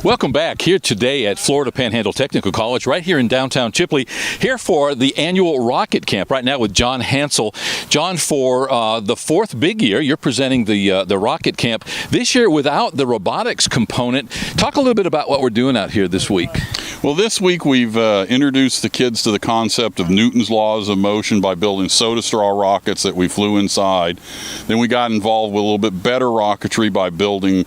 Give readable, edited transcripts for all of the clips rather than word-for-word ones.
Welcome back here today at Florida Panhandle Technical College, right here in downtown Chipley, here for the annual rocket camp. Right now with John Hansel. John, for the fourth big year, you're presenting the rocket camp. This year without the robotics component. Talk a little bit about what we're doing out here this week. Well, this week we've introduced the kids to the concept of Newton's laws of motion by building soda straw rockets that we flew inside. Then we got involved with a little bit better rocketry by building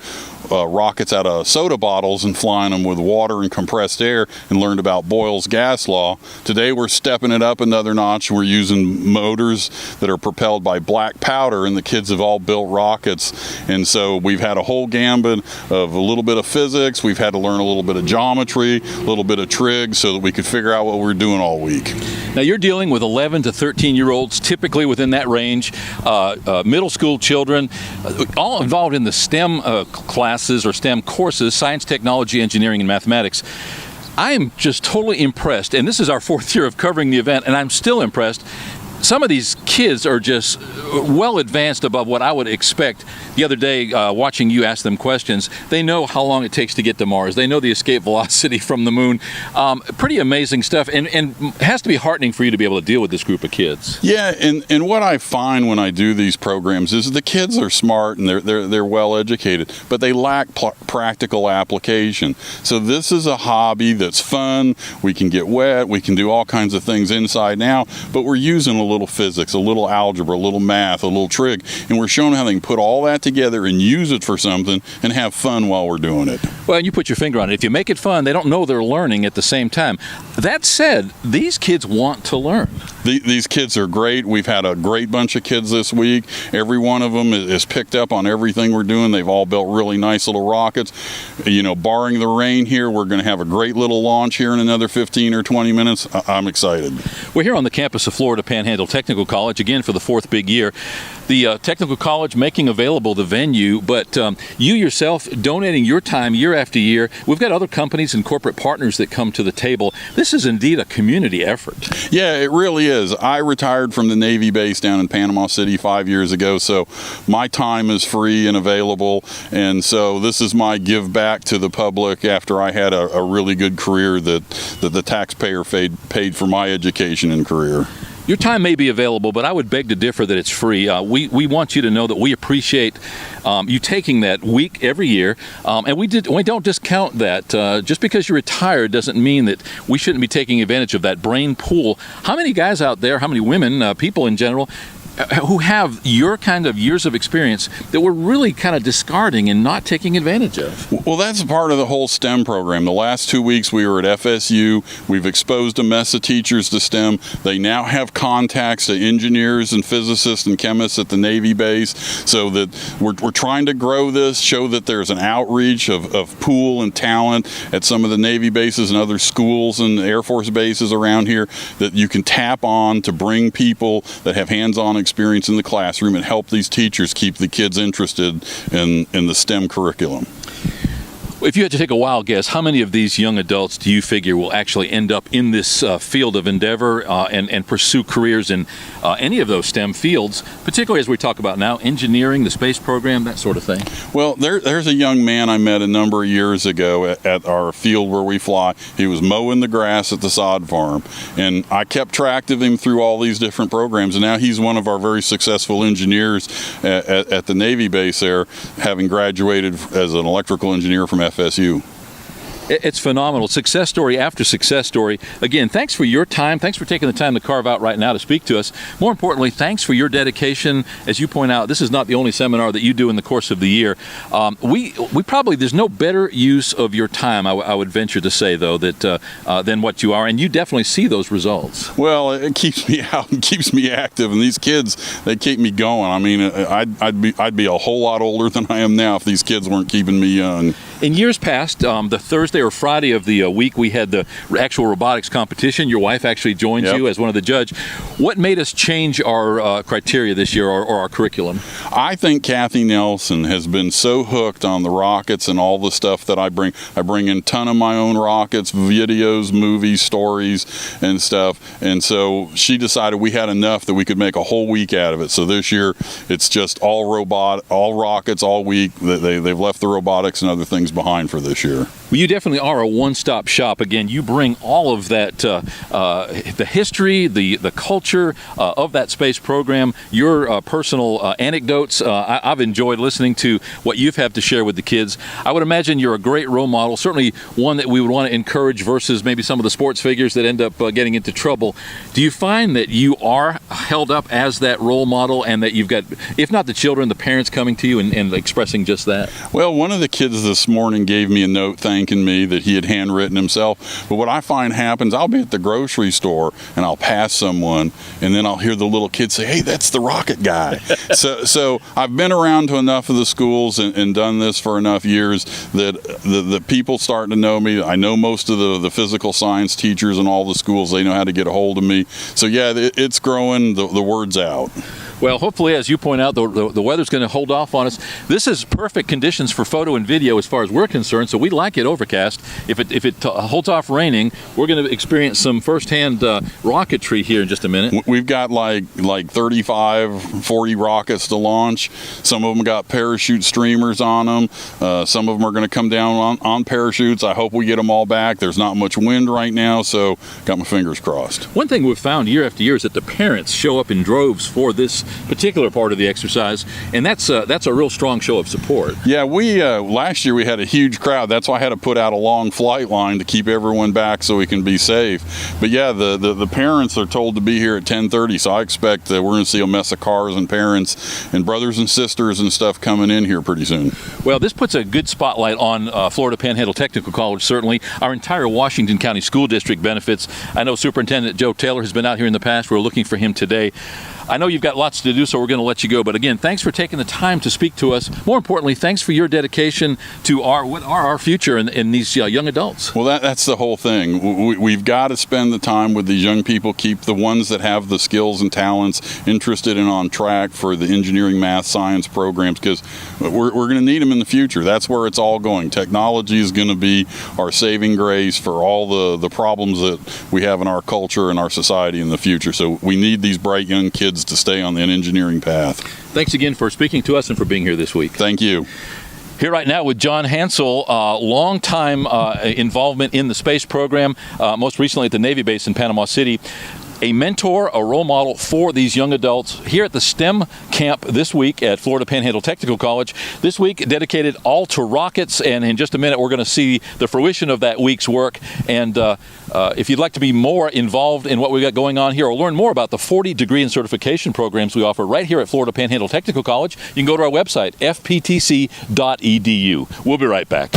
rockets out of soda bottles and flying them with water and compressed air, and learned about Boyle's gas law. Today we're stepping it up another notch. We're using motors that are propelled by black powder, and the kids have all built rockets. And so we've had a whole gambit of a little bit of physics. We've had to learn a little bit of geometry, a little bit of trig, so that we could figure out what we're doing all week. Now you're dealing with 11 to 13-year-olds, typically within that range, middle school children, all involved in the STEM classes or STEM courses, science, technology, engineering, and mathematics. I am just totally impressed, and this is our fourth year of covering the event, and I'm still impressed. Some of these kids are just well advanced above what I would expect. The other day, watching you ask them questions, they know how long it takes to get to Mars. They know the escape velocity from the moon. Pretty amazing stuff, and it has to be heartening for you to be able to deal with this group of kids. Yeah, and what I find when I do these programs is the kids are smart and they're well educated, but they lack practical application. So this is a hobby that's fun. We can get wet. We can do all kinds of things inside now, but we're using a little physics, a little algebra, a little math, a little trig, and we're showing how they can put all that together and use it for something and have fun while we're doing it. Well, you put your finger on it. If you make it fun, they don't know they're learning at the same time. That said, these kids want to learn. These kids are great. We've had a great bunch of kids this week. Every one of them is picked up on everything we're doing. They've all built really nice little rockets. You know, barring the rain here, we're going to have a great little launch here in another 15 or 20 minutes. I'm excited. We're here on the campus of Florida Panhandle Technical College, again for the fourth big year. The Technical College making available the venue, but you yourself donating your time year after year. We've got other companies and corporate partners that come to the table. This is indeed a community effort. Yeah, it really is. I retired from the Navy base down in Panama City 5 years ago, so my time is free and available, and so this is my give back to the public after I had a really good career that the taxpayer paid for my education and career. Your time may be available, but I would beg to differ that it's free. We want you to know that we appreciate you taking that week every year, and we don't discount that. Just because you're retired doesn't mean that we shouldn't be taking advantage of that brain pool. How many guys out there, how many women, people in general, who have your kind of years of experience that we're really kind of discarding and not taking advantage of? Well, that's part of the whole STEM program. The last 2 weeks we were at FSU. We've exposed a mess of teachers to STEM. They now have contacts to engineers and physicists and chemists at the Navy base, so that we're trying to grow this, show that there's an outreach of pool and talent at some of the Navy bases and other schools and Air Force bases around here that you can tap on to bring people that have hands-on experience in the classroom and help these teachers keep the kids interested in the STEM curriculum. If you had to take a wild guess, how many of these young adults do you figure will actually end up in this field of endeavor and pursue careers in any of those STEM fields, particularly as we talk about now, engineering, the space program, that sort of thing? Well, there's a young man I met a number of years ago at our field where we fly. He was mowing the grass at the sod farm, and I kept track of him through all these different programs, and now he's one of our very successful engineers at the Navy base there, having graduated as an electrical engineer from FSU. It's phenomenal. Success story after success story. Again, thanks for your time. Thanks for taking the time to carve out right now to speak to us. More importantly, thanks for your dedication. As you point out, this is not the only seminar that you do in the course of the year. We probably, there's no better use of your time, I would venture to say, though, that than what you are, and you definitely see those results. Well, it keeps me out and keeps me active, and these kids, they keep me going. I mean, I'd be a whole lot older than I am now if these kids weren't keeping me young. In years past, the Thursday or Friday of the week, we had the actual robotics competition. Your wife actually joined you as one of the judges. What made us change our criteria this year, or our curriculum? I think Kathy Nelson has been so hooked on the rockets and all the stuff that I bring. I bring in a ton of my own rockets, videos, movies, stories, and stuff. And so she decided we had enough that we could make a whole week out of it. So this year, it's just all rockets all week. They've left the robotics and other things behind for this year. Well, you definitely are a one-stop shop. Again, you bring all of that, the history, the culture of that space program, your personal anecdotes. I've enjoyed listening to what you've had to share with the kids. I would imagine you're a great role model, certainly one that we would want to encourage versus maybe some of the sports figures that end up getting into trouble. Do you find that you are held up as that role model and that you've got, if not the children, the parents coming to you and expressing just that? Well, one of the kids this morning gave me a note thanking me that he had handwritten himself. But what I find happens, I'll be at the grocery store and I'll pass someone and then I'll hear the little kid say, "Hey, that's the rocket guy." so I've been around to enough of the schools and done this for enough years that the people starting to know me. I know most of the physical science teachers in all the schools. They know how to get a hold of me. So yeah, it's growing. The word's out. Well, hopefully, as you point out, the weather's going to hold off on us. This is perfect conditions for photo and video as far as we're concerned, so we like it overcast. If it holds off raining, we're going to experience some firsthand rocketry here in just a minute. We've got like 35, 40 rockets to launch. Some of them got parachute streamers on them. Some of them are going to come down on parachutes. I hope we get them all back. There's not much wind right now, so got my fingers crossed. One thing we've found year after year is that the parents show up in droves for this particular part of the exercise, and that's a real strong show of support. Yeah, we last year we had a huge crowd. That's why I had to put out a long flight line to keep everyone back so we can be safe. But yeah, the parents are told to be here at 10:30, so I expect that we're going to see a mess of cars and parents and brothers and sisters and stuff coming in here pretty soon. Well, this puts a good spotlight on Florida Panhandle Technical College. Certainly, our entire Washington County School District benefits. I know Superintendent Joe Taylor has been out here in the past. We're looking for him today. I know you've got lots to do, so we're going to let you go. But again, thanks for taking the time to speak to us. More importantly, thanks for your dedication to our future in these young adults. Well, that's the whole thing. We've got to spend the time with these young people, keep the ones that have the skills and talents interested and on track for the engineering, math, science programs, because we're going to need them in the future. That's where it's all going. Technology is going to be our saving grace for all the problems that we have in our culture and our society in the future. So we need these bright young kids to stay on that engineering path. Thanks again for speaking to us and for being here this week. Thank you. Here right now with John Hansel, long-time involvement in the space program, most recently at the Navy base in Panama City. A mentor, a role model for these young adults here at the STEM camp this week at Florida Panhandle Technical College. This week dedicated all to rockets, and in just a minute we're going to see the fruition of that week's work. And if you'd like to be more involved in what we've got going on here or learn more about the 40 degree and certification programs we offer right here at Florida Panhandle Technical College, you can go to our website, fptc.edu. We'll be right back.